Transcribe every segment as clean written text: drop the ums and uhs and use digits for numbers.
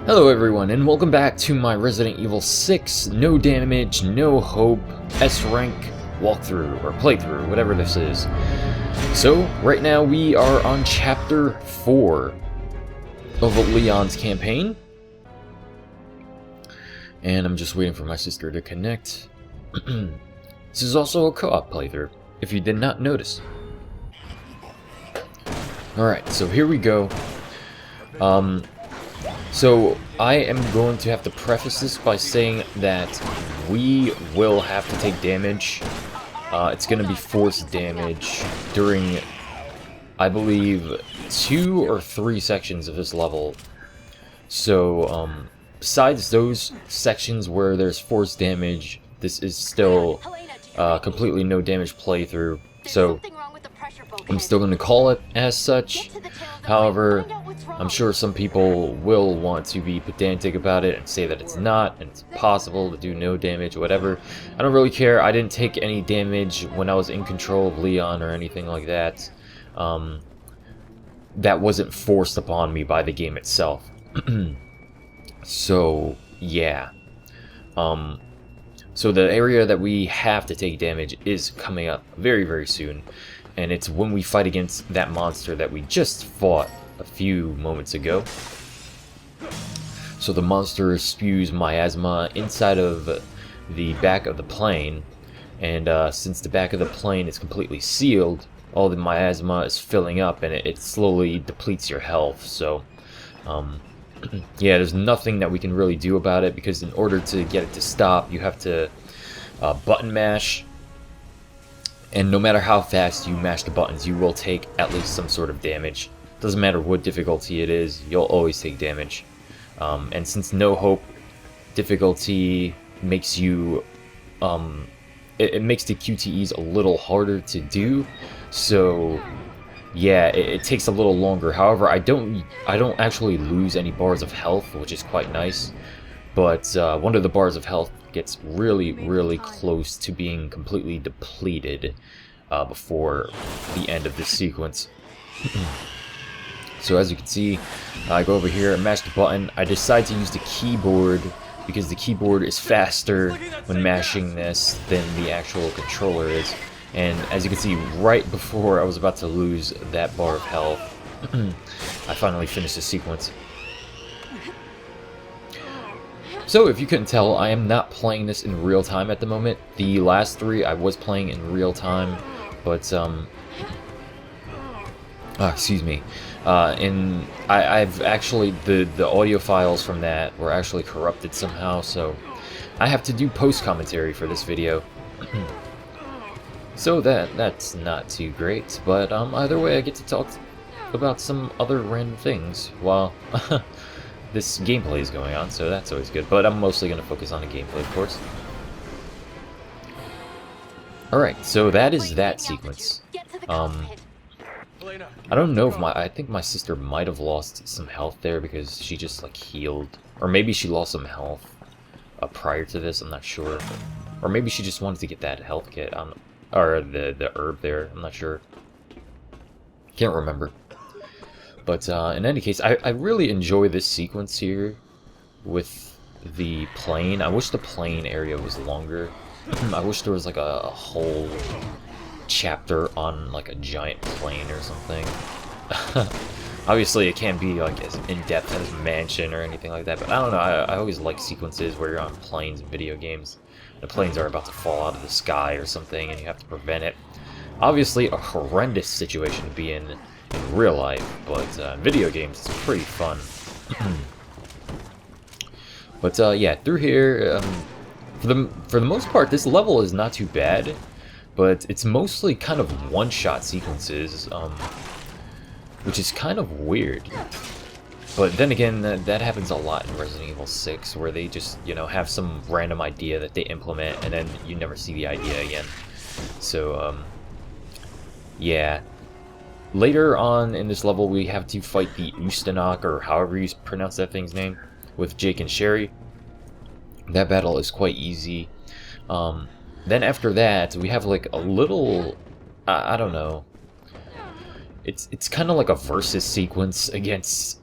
Hello everyone, and welcome back to my Resident Evil 6 No Damage, No Hope S-Rank walkthrough, or playthrough, whatever this is. So, right now we are on Chapter 4 of Leon's campaign. And I'm just waiting for my sister to connect. This is also a co-op playthrough, if you did not notice. Alright, so here we go. So, I am going to have to preface this by saying that we will have to take damage. It's going to be forced damage during, I believe, 2 or 3 sections of this level. So, besides those sections where there's forced damage, this is still completely no damage playthrough. So, I'm still going to call it as such. However, I'm sure some people will want to be pedantic about it and say that it's not, and it's possible to do no damage, whatever. I don't really care. I didn't take any damage when I was in control of Leon or anything like that. That wasn't forced upon me by the game itself. So, yeah. So the area that we have to take damage is coming up very, very soon. And it's when we fight against that monster that we just fought a few moments ago. So the monster spews miasma inside of the back of the plane, and since the back of the plane is completely sealed, all the miasma is filling up and it slowly depletes your health. So yeah, there's nothing that we can really do about it, because in order to get it to stop, you have to button mash. And no matter how fast you mash the buttons, you will take at least some sort of damage. Doesn't matter what difficulty it is, you'll always take damage. And since No Hope difficulty makes you, it makes the QTEs a little harder to do, so yeah, it takes a little longer. However, I don't actually lose any bars of health, which is quite nice. But one of the bars of health gets really, really close to being completely depleted before the end of this sequence. So as you can see, I go over here and mash the button. I decide to use the keyboard because the keyboard is faster when mashing this than the actual controller is. And as you can see, right before I was about to lose that bar of health, I finally finished the sequence. So, if you couldn't tell, I am not playing this in real time at the moment. The last 3 I was playing in real time, but, excuse me. And I've actually, the audio files from that were actually corrupted somehow, so I have to do post-commentary for this video. So that's not too great, but either way I get to talk about some other random things while this gameplay is going on, so that's always good. But I'm mostly going to focus on the gameplay, of course. Alright, so that is that sequence. I don't know if I think my sister might have lost some health there because she just like healed. Or maybe she lost some health prior to this, I'm not sure. Or maybe she just wanted to get that health kit, or the herb there, I'm not sure. Can't remember. But in any case, I really enjoy this sequence here with the plane. I wish the plane area was longer. I wish there was like a whole chapter on like a giant plane or something. Obviously it can't be like as in-depth as Mansion or anything like that, but I don't know, I always like sequences where you're on planes in video games. The planes are about to fall out of the sky or something and you have to prevent it. Obviously a horrendous situation to be in real life, but video games is pretty fun. But yeah, through here, for the most part, this level is not too bad, but it's mostly kind of one-shot sequences, which is kind of weird. But then again, that happens a lot in Resident Evil 6, where they just, you know, have some random idea that they implement, and then you never see the idea again. So, yeah. Later on in this level, we have to fight the Ustanok, or however you pronounce that thing's name, with Jake and Sherry. That battle is quite easy. Then after that, we have like a little, I don't know. It's kind of like a versus sequence against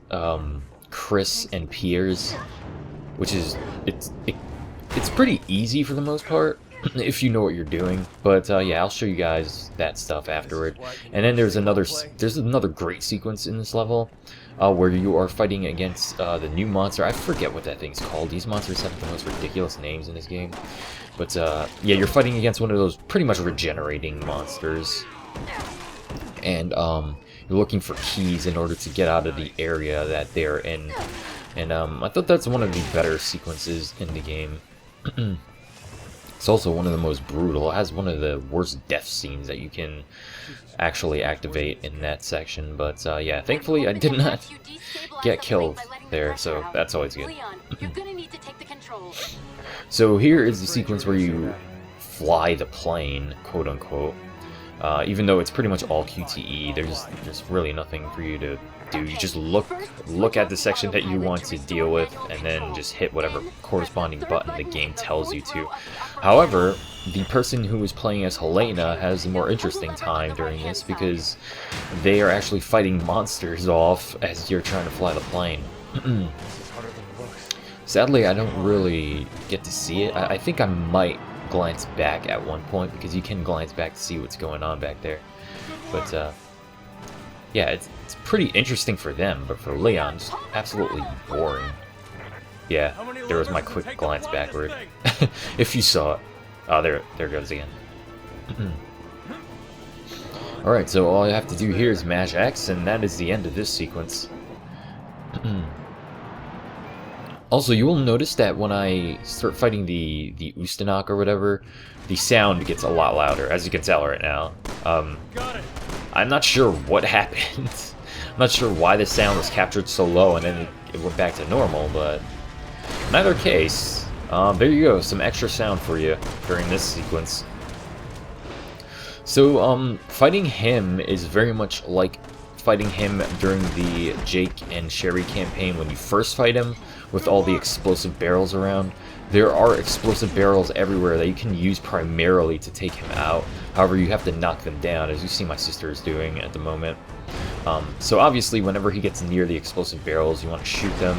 Chris and Piers, which is it's pretty easy for the most part if you know what you're doing. But yeah, I'll show you guys that stuff afterward. And then there's another great sequence in this level where you are fighting against the new monster. I forget what that thing's called. These monsters have the most ridiculous names in this game. But yeah, you're fighting against one of those pretty much regenerating monsters. And you're looking for keys in order to get out of the area that they're in. And I thought that's one of the better sequences in the game. It's also one of the most brutal. It has one of the worst death scenes that you can actually activate in that section. But yeah, thankfully I did not get killed there, so that's always good. So here is the sequence where you fly the plane, quote unquote. Even though it's pretty much all QTE, there's really nothing for you to do. You just look at the section that you want to deal with, and then just hit whatever corresponding button the game tells you to. However, the person who is playing as Helena has a more interesting time during this, because they are actually fighting monsters off as you're trying to fly the plane. Sadly, I don't really get to see it. I think I might glance back at one point, because you can glance back to see what's going on back there. But yeah, it's pretty interesting for them, but for Leon, it's absolutely boring. Yeah, there was my quick glance backward. If you saw it. Oh, there it goes again. Alright, so all you have to do here is mash X, and that is the end of this sequence. Also, you will notice that when I start fighting the Ustanok or whatever, the sound gets a lot louder, as you can tell right now. I'm not sure what happened. I'm not sure why the sound was captured so low and then it went back to normal, but in either case, there you go, some extra sound for you during this sequence. So, fighting him is very much like fighting him during the Jake and Sherry campaign when you first fight him, with all the explosive barrels around. There are explosive barrels everywhere that you can use primarily to take him out. However, you have to knock them down, as you see my sister is doing at the moment. So obviously, whenever he gets near the explosive barrels, you want to shoot them,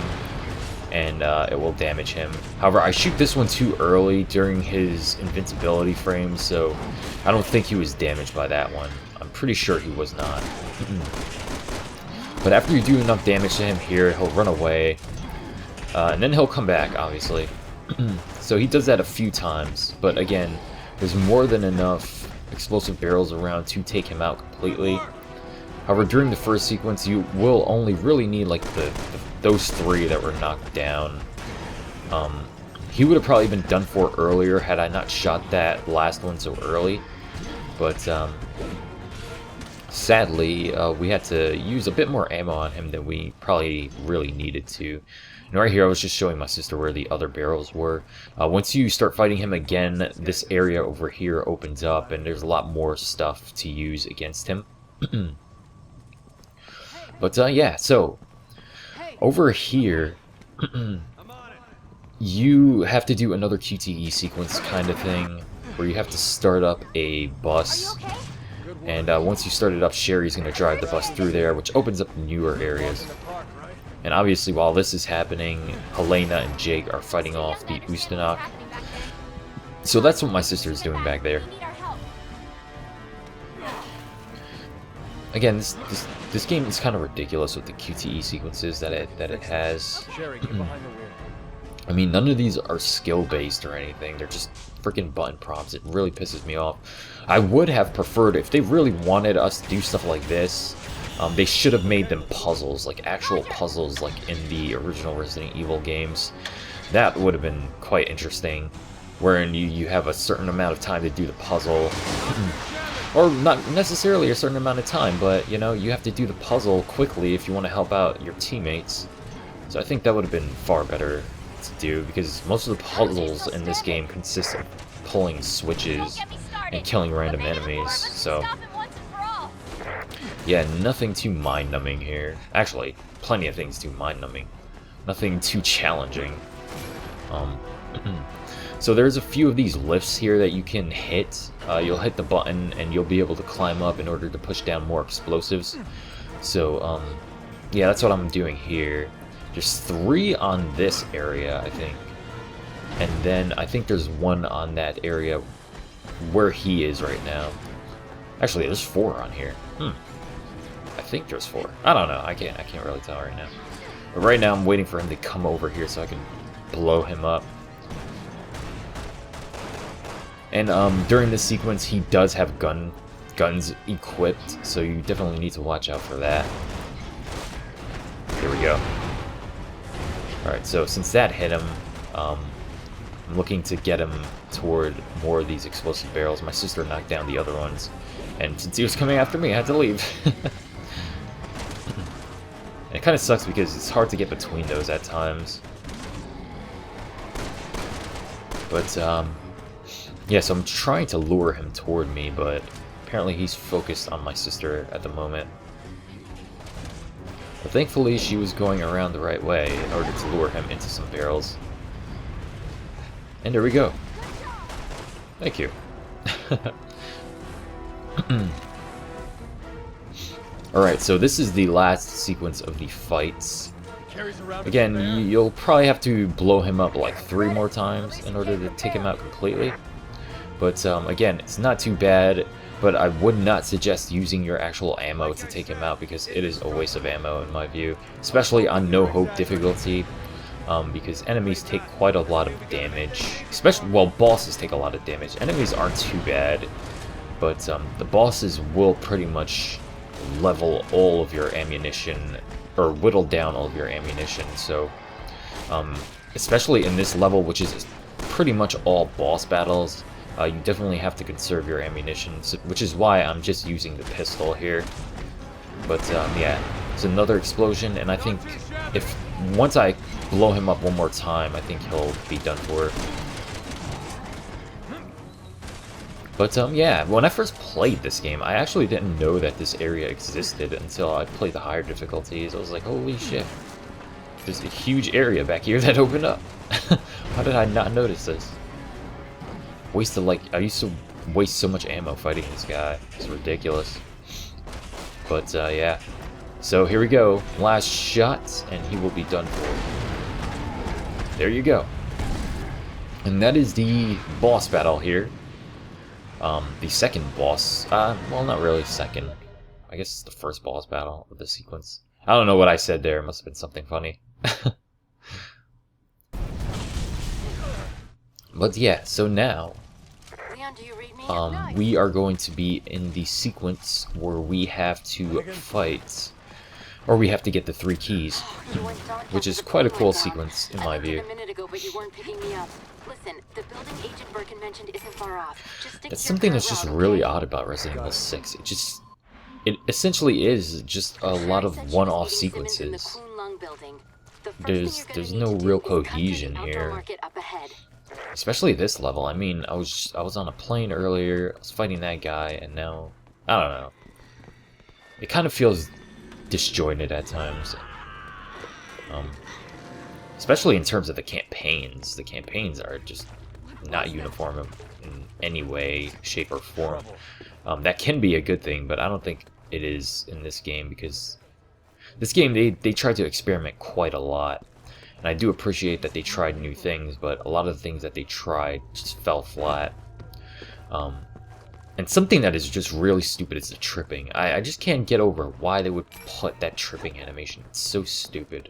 and it will damage him. However, I shoot this one too early during his invincibility frame, so I don't think he was damaged by that one. I'm pretty sure he was not. But after you do enough damage to him here, he'll run away, and then he'll come back, obviously. So he does that a few times, but again, there's more than enough explosive barrels around to take him out completely. However, during the first sequence, you will only really need like those three that were knocked down. He would have probably been done for earlier had I not shot that last one so early, but sadly, we had to use a bit more ammo on him than we probably really needed to. And right here, I was just showing my sister where the other barrels were. Once you start fighting him again, this area over here opens up, and there's a lot more stuff to use against him. But yeah, so over here, you have to do another QTE sequence kind of thing, where you have to start up a bus. And once you start it up, Sherry's going to drive the bus through there, which opens up newer areas. And obviously, while this is happening, Helena and Jake are fighting off the Ustanok. So that's what my sister's doing back there. Again, this game is kind of ridiculous with the QTE sequences that it has. I mean, none of these are skill-based or anything. They're just freaking button prompts. It really pisses me off. I would have preferred, if they really wanted us to do stuff like this, they should have made them puzzles, like actual puzzles, like in the original Resident Evil games. That would have been quite interesting, wherein you have a certain amount of time to do the puzzle. Or not necessarily a certain amount of time, but, you know, you have to do the puzzle quickly if you want to help out your teammates. So I think that would have been far better to do, because most of the puzzles in this game consist of pulling switches and killing random enemies, so yeah, nothing too mind-numbing here. Actually, plenty of things too mind-numbing. Nothing too challenging. So there's a few of these lifts here that you can hit. You'll hit the button and you'll be able to climb up in order to push down more explosives. So, yeah, that's what I'm doing here. There's 3 on this area, I think. And then I think there's 1 on that area where he is right now. Actually, there's 4 on here. I think there's 4. I don't know. I can't really tell right now. But right now I'm waiting for him to come over here so I can blow him up. And during this sequence, he does have guns equipped, so you definitely need to watch out for that. Here we go. Alright, so since that hit him, I'm looking to get him toward more of these explosive barrels. My sister knocked down the other ones, and since he was coming after me, I had to leave. And it kind of sucks because it's hard to get between those at times. But, yeah, so I'm trying to lure him toward me, but apparently he's focused on my sister at the moment. But thankfully, she was going around the right way in order to lure him into some barrels. And there we go. Thank you. Alright, so this is the last sequence of the fights. Again, you'll probably have to blow him up like 3 more times in order to take him out completely. But again, it's not too bad, but I would not suggest using your actual ammo to take him out because it is a waste of ammo in my view, especially on no hope difficulty, because enemies take quite a lot of damage, especially, well, bosses take a lot of damage. Enemies aren't too bad, but the bosses will pretty much level all of your ammunition, or whittle down all of your ammunition, so especially in this level, which is pretty much all boss battles, you definitely have to conserve your ammunition, which is why I'm just using the pistol here. But yeah, it's another explosion, and I think if once I blow him up one more time, I think he'll be done for. But yeah, when I first played this game, I actually didn't know that this area existed until I played the higher difficulties. I was like, holy shit, there's a huge area back here that opened up. How did I not notice this? I used to waste so much ammo fighting this guy. It's ridiculous. But yeah. So here we go. Last shot, and he will be done for. There you go. And that is the boss battle here. The second boss. Well, not really second. I guess it's the first boss battle of the sequence. I don't know what I said there. It must have been something funny. But yeah, so now we are going to be in the sequence where we have to fight, or we have to get the 3 keys, which is quite a cool sequence in my view. That's something that's just really odd about Resident Evil 6. It essentially is just a lot of one-off sequences. There's no real cohesion here. Especially this level. I mean, I was on a plane earlier, I was fighting that guy, and now, I don't know. It kind of feels disjointed at times. Especially in terms of the campaigns. The campaigns are just not uniform in any way, shape, or form. That can be a good thing, but I don't think it is in this game, because this game, they tried to experiment quite a lot. And I do appreciate that they tried new things, but a lot of the things that they tried just fell flat. And something that is just really stupid is the tripping. I just can't get over why they would put that tripping animation. It's so stupid.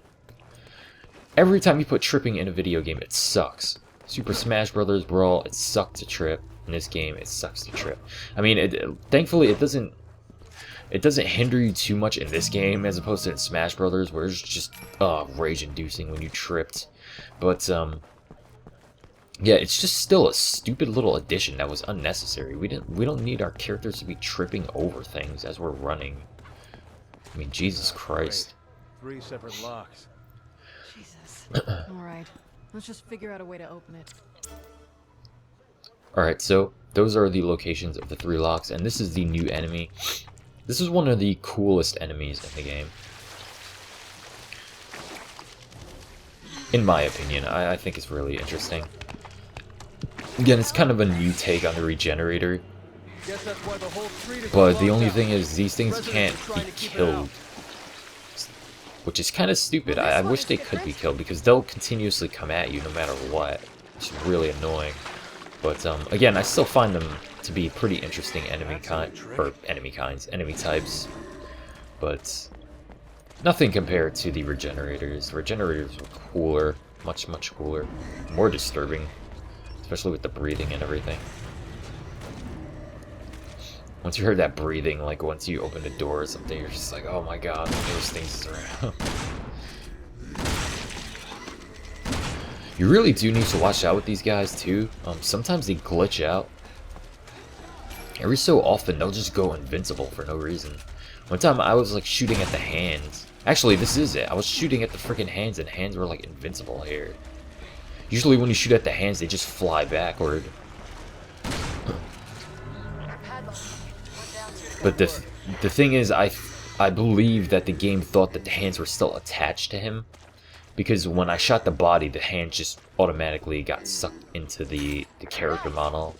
Every time you put tripping in a video game, it sucks. Super Smash Bros. Brawl, it sucked to trip. In this game, it sucks to trip. I mean, thankfully, it doesn't hinder you too much in this game as opposed to in Smash Brothers, where it's just rage-inducing when you tripped. But yeah, it's just still a stupid little addition that was unnecessary. We don't need our characters to be tripping over things as we're running. I mean, Jesus Christ. 3 separate locks. Jesus. All right, let's just figure out a way to open it. All right, so those are the locations of the 3 locks, and this is the new enemy. This is one of the coolest enemies in the game. In my opinion, I think it's really interesting. Again, it's kind of a new take on the Regenerator. But the only thing is, these things can't be killed. which is kind of stupid. I wish they could be killed, because they'll continuously come at you no matter what. It's really annoying. But again, I still find them to be pretty interesting enemy types. But nothing compared to the regenerators. The regenerators were cooler, much cooler, more disturbing, especially with the breathing and everything. Once you heard that breathing, like once you open the door or something, you're just like, oh my god, those things around. You really do need to watch out with these guys too. Sometimes they glitch out. Every so often, they'll just go invincible for no reason. One time I was like shooting at the hands. Actually, this is it. I was shooting at the freaking hands, and hands were like invincible here. Usually when you shoot at the hands, they just fly backward. But the thing is, I believe that the game thought that the hands were still attached to him, because when I shot the body, the hands just automatically got sucked into the character model.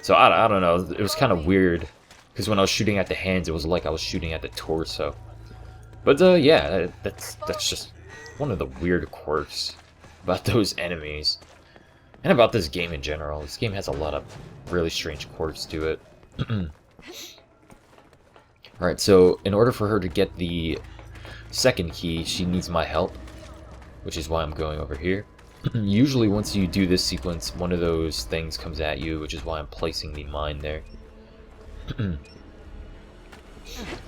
So I don't know, it was kind of weird, because when I was shooting at the hands, it was like I was shooting at the torso. But yeah, that's just one of the weird quirks about those enemies, and about this game in general. This game has a lot of really strange quirks to it. Alright, so in order for her to get the second key, she needs my help, which is why I'm going over here. Usually once you do this sequence, one of those things comes at you, which is why I'm placing the mine there.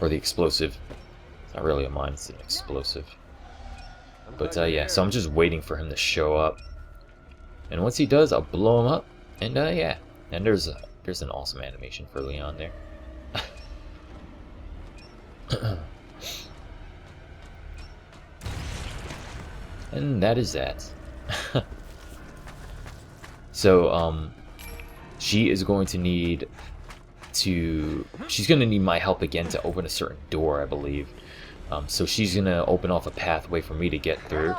Or the explosive. It's not really a mine, it's an explosive. But yeah, so I'm just waiting for him to show up. And once he does, I'll blow him up. And yeah, and there's an awesome animation for Leon there. And that is that. So she is going to need she's gonna need my help again to open a certain door, I believe. So she's gonna open off a pathway for me to get through.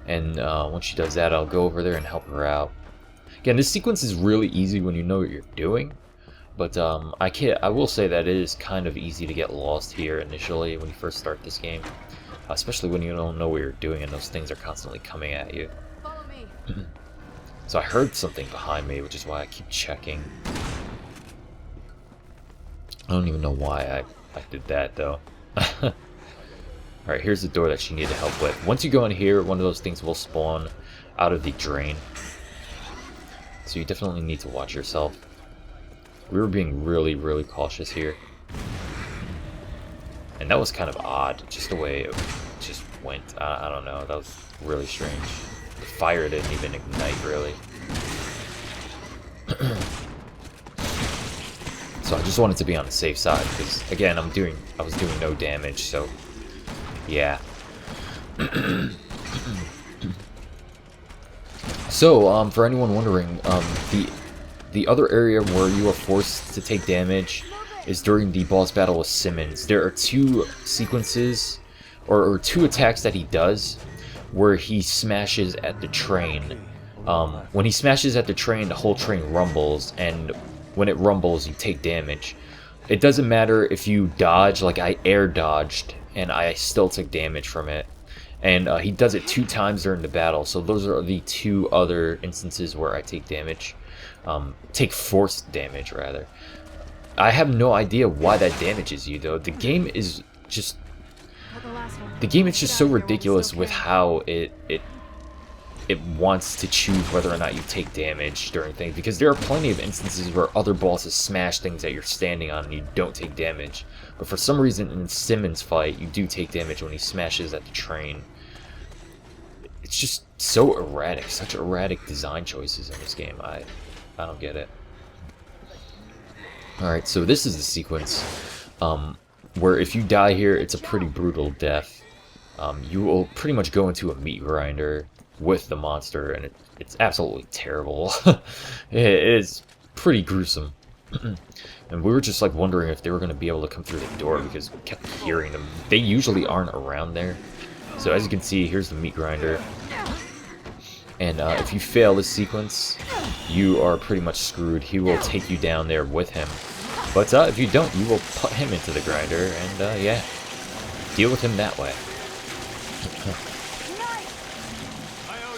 And once she does that, I'll go over there and help her out. Again, this sequence is really easy when you know what you're doing. But I will say that it is kind of easy to get lost here initially when you first start this game. Especially when you don't know what you're doing and those things are constantly coming at you. Follow me. So I heard something behind me, which is why I keep checking. I don't even know why I did that, though. Alright, here's the door that she needed help with. Once you go in here, one of those things will spawn out of the drain. So you definitely need to watch yourself. We were being really cautious here. And that was kind of odd, just the way it just went. I don't know, that was really strange. The fire didn't even ignite, really. So I just wanted to be on the safe side, because again, I was doing no damage, so yeah. So, for anyone wondering, the other area where you are forced to take damage is during the boss battle with Simmons. There are two sequences, or two attacks that he does, where he smashes at the train. When he smashes at the train, the whole train rumbles, and when it rumbles, you take damage. It doesn't matter if you dodge, like I air dodged, and I still took damage from it. And he does it 2 times during the battle, so those are the 2 other instances where I take damage. Take forced damage, rather. I have no idea why that damages you, though. The game is just so ridiculous with how it wants to choose whether or not you take damage during things, because there are plenty of instances where other bosses smash things that you're standing on and you don't take damage. But for some reason in Simmons' fight, you do take damage when he smashes at the train. It's just so erratic, such erratic design choices in this game. I don't get it. Alright, so this is the sequence where if you die here, it's a pretty brutal death. You will pretty much go into a meat grinder with the monster, and it's absolutely terrible. It is pretty gruesome. And we were just like wondering if they were going to be able to come through the door, because we kept hearing them. They usually aren't around there. So as you can see, here's the meat grinder. And if you fail this sequence, you are pretty much screwed. He will take you down there with him. But if you don't, you will put him into the grinder, and yeah. deal with him that way. I owe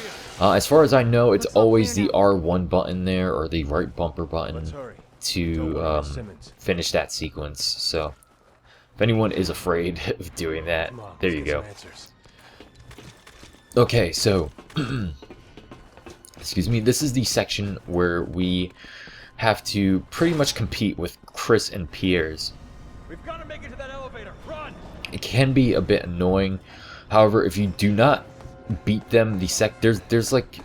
you. As far as I know, it's always the R1 button there, or the right bumper button, Let's hurry. Don't to worry, Miss Simmons. finish that sequence. So, if anyone is afraid of doing that, Come on, there let's you get go. some answers. Okay, so, excuse me, this is the section where we have to pretty much compete with Chris and Piers. We've got to make it to that elevator. Run! It can be a bit annoying. However, if you do not beat them, there's like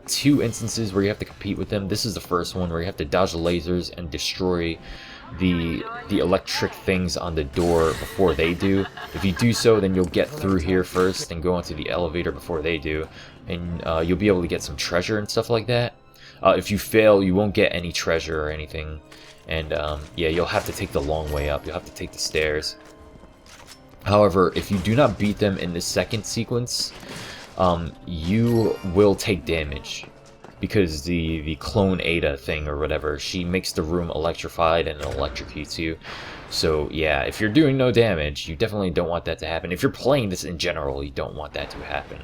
2 instances where you have to compete with them. This is the first one where you have to dodge the lasers and destroy the electric things on the door before they do. If you do so, then you'll get through here first and go onto the elevator before they do, and you'll be able to get some treasure and stuff like that. If you fail, you won't get any treasure or anything, and yeah, you'll have to take the long way up. You'll have to take the stairs. However, if you do not beat them in the second sequence, you will take damage, because the clone Ada thing or whatever, she makes the room electrified and electrocutes you. So yeah, if you're doing no damage, you definitely don't want that to happen. If you're playing this in general, you don't want that to happen.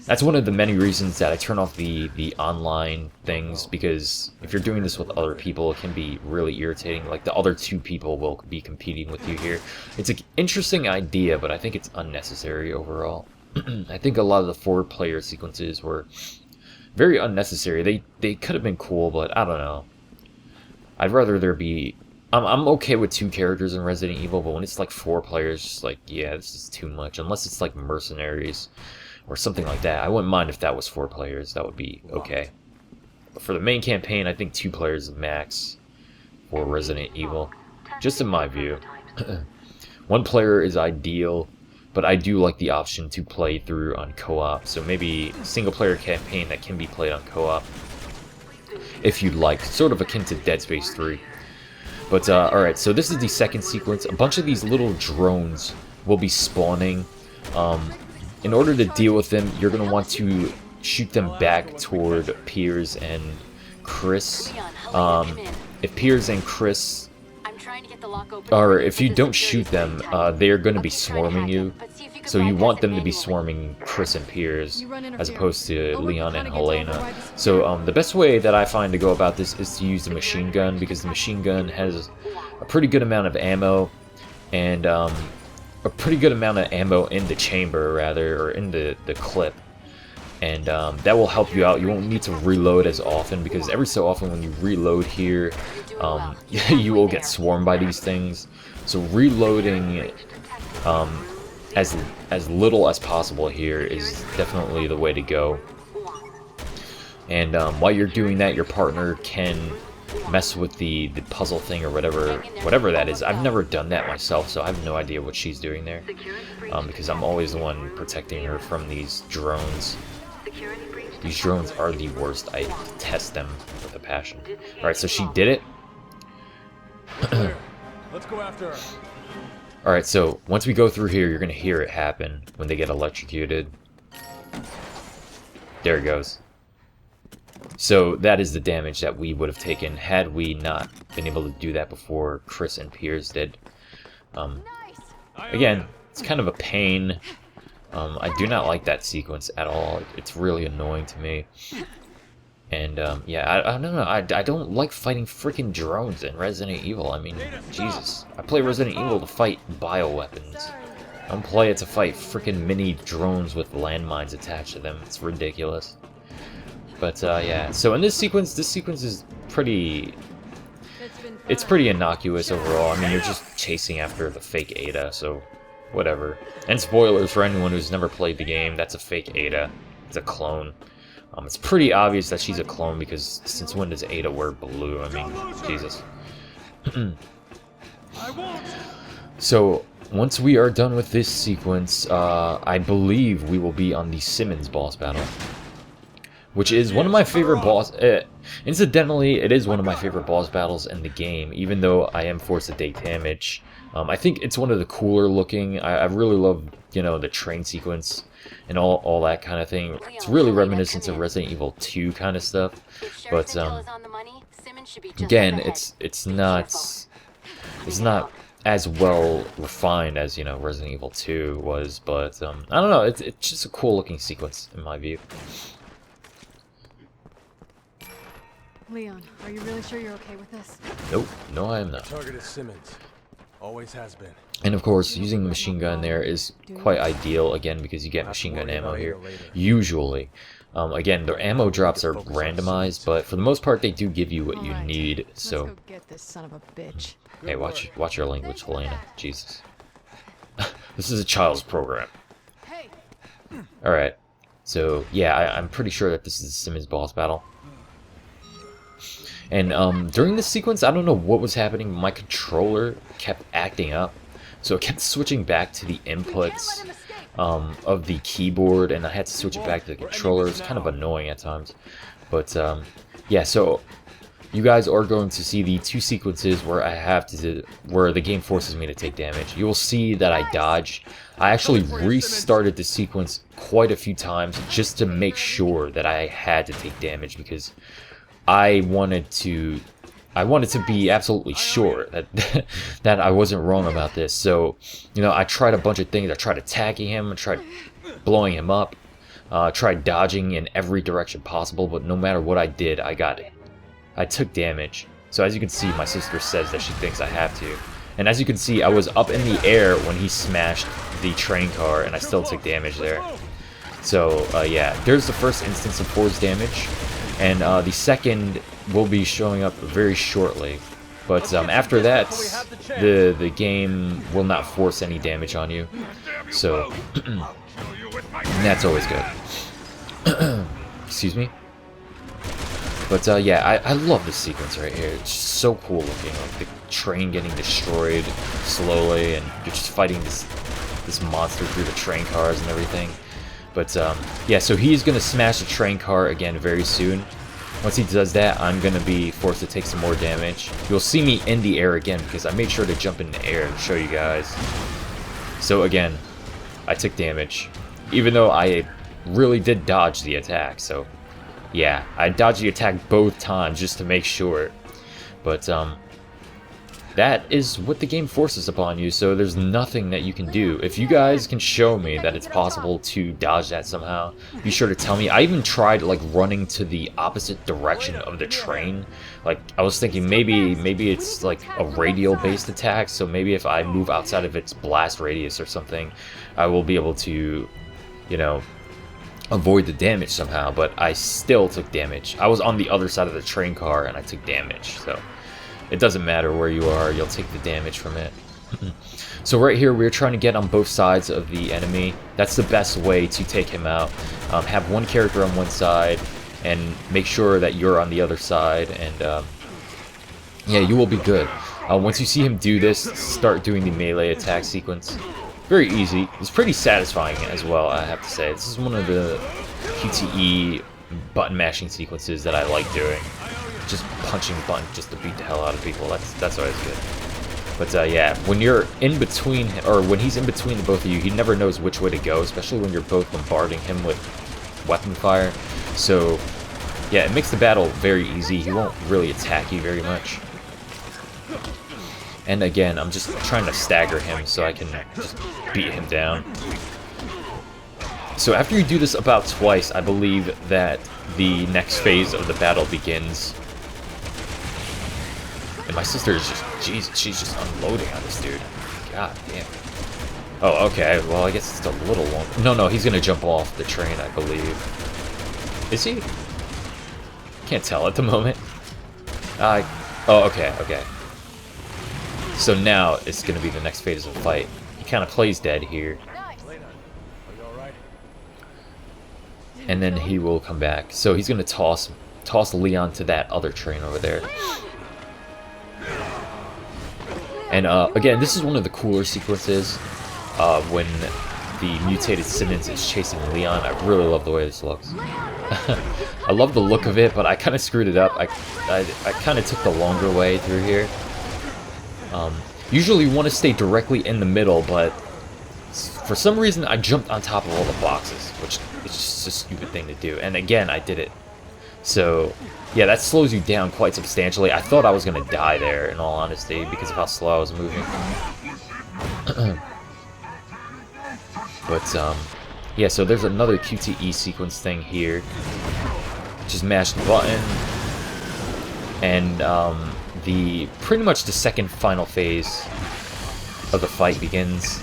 That's one of the many reasons that I turn off the online things, because if you're doing this with other people, it can be really irritating. Like, the other 2 people will be competing with you here. It's an interesting idea, but I think it's unnecessary overall. I think a lot of the 4-player sequences were very unnecessary. They could have been cool, but I don't know. I'd rather there be... I'm okay with 2 characters in Resident Evil, but when it's like 4 players, just like, yeah, this is too much. Unless it's like Mercenaries or something like that. I wouldn't mind if that was 4 players. That would be okay. But for the main campaign, I think 2 players is max for Resident Evil. Just in my view. 1 player is ideal, but I do like the option to play through on co-op. So maybe single-player campaign that can be played on co-op, if you'd like. Sort of akin to Dead Space 3. But, alright, so this is the second sequence. A bunch of these little drones will be spawning. In order to deal with them, you're going to want to shoot them back toward Piers and Chris. If Piers and Chris, or if you don't shoot them, they're going to be swarming you. So you want them to be swarming Chris and Piers, as opposed to Leon and Helena. So the best way that I find to go about this is to use the machine gun, because the machine gun has a pretty good amount of ammo, and a pretty good amount of ammo in the chamber, rather, or in the clip. And that will help you out. You won't need to reload as often, because every so often when you reload here, you will get swarmed by these things. So reloading as little as possible here is definitely the way to go. And while you're doing that, your partner can mess with the puzzle thing or whatever that is. I've never done that myself, so I have no idea what she's doing there, because I'm always the one protecting her from these drones. These drones are the worst. I detest them with a passion. Alright, so she did it. Let's go after her. Alright, so once we go through here, you're going to hear it happen when they get electrocuted. There it goes. So that is the damage that we would have taken had we not been able to do that before Chris and Piers did. Again, it's kind of a pain. I do not like that sequence at all. It's really annoying to me. And yeah, I don't know. I don't like fighting freaking drones in Resident Evil. I mean, Jesus. I play Resident Evil to fight bioweapons. I don't play it to fight freaking mini drones with landmines attached to them. It's ridiculous. But yeah, so in this sequence is pretty... It's pretty innocuous overall. I mean, you're just chasing after the fake Ada, so whatever. And spoilers for anyone who's never played the game, that's a fake Ada. It's a clone. It's pretty obvious that she's a clone, because since when does Ada wear blue? I mean, Jesus. So, once we are done with this sequence, I believe we will be on the Simmons boss battle. Which is one of my favorite boss... incidentally, it is one of my favorite boss battles in the game, even though I am forced to take damage. I think it's one of the cooler looking. I really love, you know, the train sequence and all that kind of thing. It's really reminiscent of Resident Evil 2 kind of stuff. But again, it's not as well refined as, you know, Resident Evil 2 was, but I don't know, it's just a cool looking sequence in my view. Leon, are you really sure you're okay with this? Nope, no I am not. Target is Simmons. Always has been. And of course, using the machine gun there is quite ideal, again, because you get machine gun ammo here, usually. Again, the ammo drops are randomized, but for the most part, they do give you what you need, so... Let's go get this son of a bitch. Hey, watch your language, Helena. Jesus. This is a child's program. Hey! Alright, so, yeah, I'm pretty sure that this is the Simmons boss battle. And during this sequence, I don't know what was happening, my controller kept acting up. So it kept switching back to the inputs of the keyboard, and I had to switch it back to the controller. It's kind of annoying at times. But yeah, so you guys are going to see the two sequences where I have to, where the game forces me to take damage. You will see that I dodge. I actually restarted the sequence quite a few times just to make sure that I had to take damage, because I wanted to be absolutely sure that that I wasn't wrong about this. So, you know, I tried a bunch of things. I tried attacking him, I tried blowing him up, tried dodging in every direction possible, but no matter what I did, I got it. I took damage. So as you can see, my sister says that she thinks I have to. And as you can see, I was up in the air when he smashed the train car, and I still took damage there. So, yeah, there's the first instance of force damage. And the second will be showing up very shortly. But after that, the game will not force any damage on you. So, that's always good. Excuse me? But yeah, I love this sequence right here. It's just so cool looking. Like the train getting destroyed slowly, and you're just fighting this monster through the train cars and everything. But yeah, so he's gonna smash the train car again very soon. Once he does that, I'm gonna be forced to take some more damage. You'll see me in the air again because I made sure to jump in the air to show you guys. So again, I took damage, even though I really did dodge the attack. So yeah, I dodged the attack both times just to make sure. But that is what the game forces upon you, so there's nothing that you can do. If you guys can show me that it's possible to dodge that somehow, be sure to tell me. I even tried like running to the opposite direction of the train. Like I was thinking maybe it's like a radial based attack, so maybe if I move outside of its blast radius or something, I will be able to, you know, avoid the damage somehow. But I still took damage. I was on the other side of the train car and I took damage, so it doesn't matter where you are, you'll take the damage from it. So right here, we're trying to get on both sides of the enemy. That's the best way to take him out. Have one character on one side, and make sure that you're on the other side, and yeah, you will be good. Once you see him do this, start doing the melee attack sequence. Very easy. It's pretty satisfying as well, I have to say. This is one of the QTE button mashing sequences that I like doing. Just punching buttons just to beat the hell out of people. That's always good. But yeah, when you're in between, or when he's in between the both of you, he never knows which way to go, especially when you're both bombarding him with weapon fire. So yeah, it makes the battle very easy. He won't really attack you very much. And again, I'm just trying to stagger him so I can just beat him down. So after you do this about twice, I believe that the next phase of the battle begins. And my sister is just, Jesus, she's just unloading on this dude. God damn. Oh, okay, well, I guess it's a little long. No, he's gonna jump off the train, I believe. Is he? Can't tell at the moment. Oh, okay. So now it's gonna be the next phase of the fight. He kind of plays dead here. Helena, are you alright? And then he will come back. So he's gonna toss Leon to that other train over there. And again, this is one of the cooler sequences when the mutated Simmons is chasing Leon. I really love the way this looks. I love the look of it, but I kind of screwed it up. I kind of took the longer way through here. Usually you want to stay directly in the middle, but for some reason I jumped on top of all the boxes, which is just a stupid thing to do. And again, I did it So, yeah, that slows you down quite substantially. I thought I was going to die there, in all honesty, because of how slow I was moving. But, yeah, so there's another QTE sequence thing here. Just mash the button. And, pretty much the second final phase of the fight begins.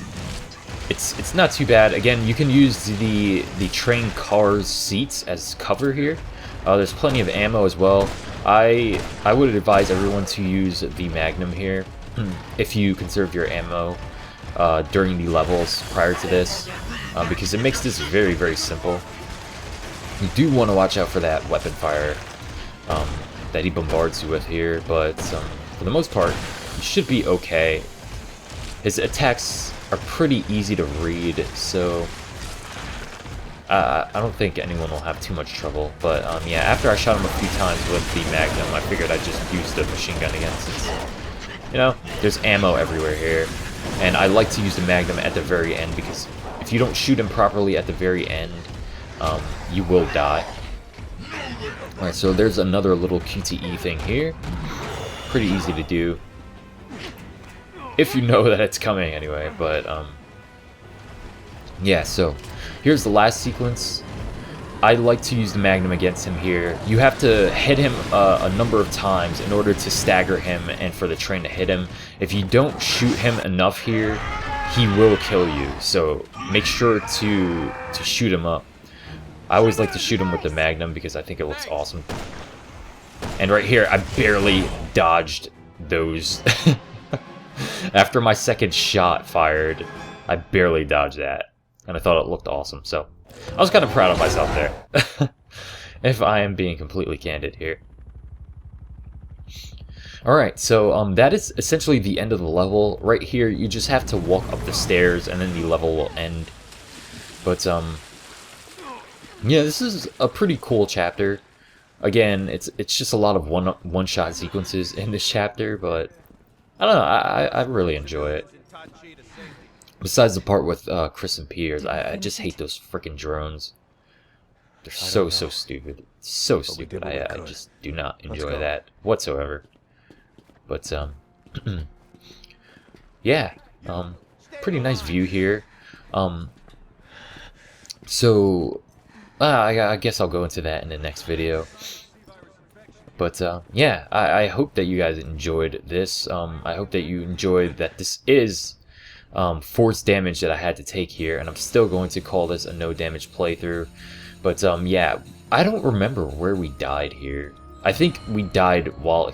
It's not too bad. Again, you can use the train car's seats as cover here. There's plenty of ammo as well. I would advise everyone to use the Magnum here if you conserve your ammo during the levels prior to this, because it makes this very, very simple. You do want to watch out for that weapon fire that he bombards you with here, but for the most part, you should be okay. His attacks are pretty easy to read, so I don't think anyone will have too much trouble. But yeah, after I shot him a few times with the Magnum, I figured I'd just use the machine gun again, since, you know, there's ammo everywhere here. And I like to use the Magnum at the very end, because if you don't shoot him properly at the very end, you will die. Alright, so there's another little QTE thing here. Pretty easy to do, if you know that it's coming anyway. But yeah, so here's the last sequence. I like to use the Magnum against him here. You have to hit him a number of times in order to stagger him and for the train to hit him. If you don't shoot him enough here, he will kill you, so make sure to shoot him up. I always like to shoot him with the Magnum because I think it looks awesome. And right here, I barely dodged those. After my second shot fired, I barely dodged that. And I thought it looked awesome, so I was kind of proud of myself there. If I am being completely candid here. Alright, so that is essentially the end of the level. Right here, you just have to walk up the stairs and then the level will end. But, yeah, this is a pretty cool chapter. Again, it's just a lot of one-shot sequences in this chapter, but I don't know, I really enjoy it. Besides the part with Chris and Piers, I just hate those freaking drones. They're so stupid. So stupid. I just do not enjoy that whatsoever. But, yeah, pretty nice view here. So, I guess I'll go into that in the next video. But, yeah, I hope that you guys enjoyed this. I hope that you enjoyed that this is force damage that I had to take here, and I'm still going to call this a no damage playthrough. But, yeah, I don't remember where we died here. I think we died while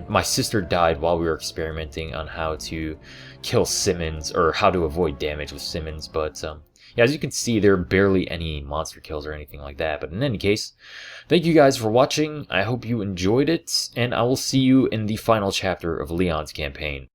my sister died while we were experimenting on how to kill Simmons, or how to avoid damage with Simmons. But, yeah, as you can see, there are barely any monster kills or anything like that. But in any case, thank you guys for watching. I hope you enjoyed it, and I will see you in the final chapter of Leon's campaign.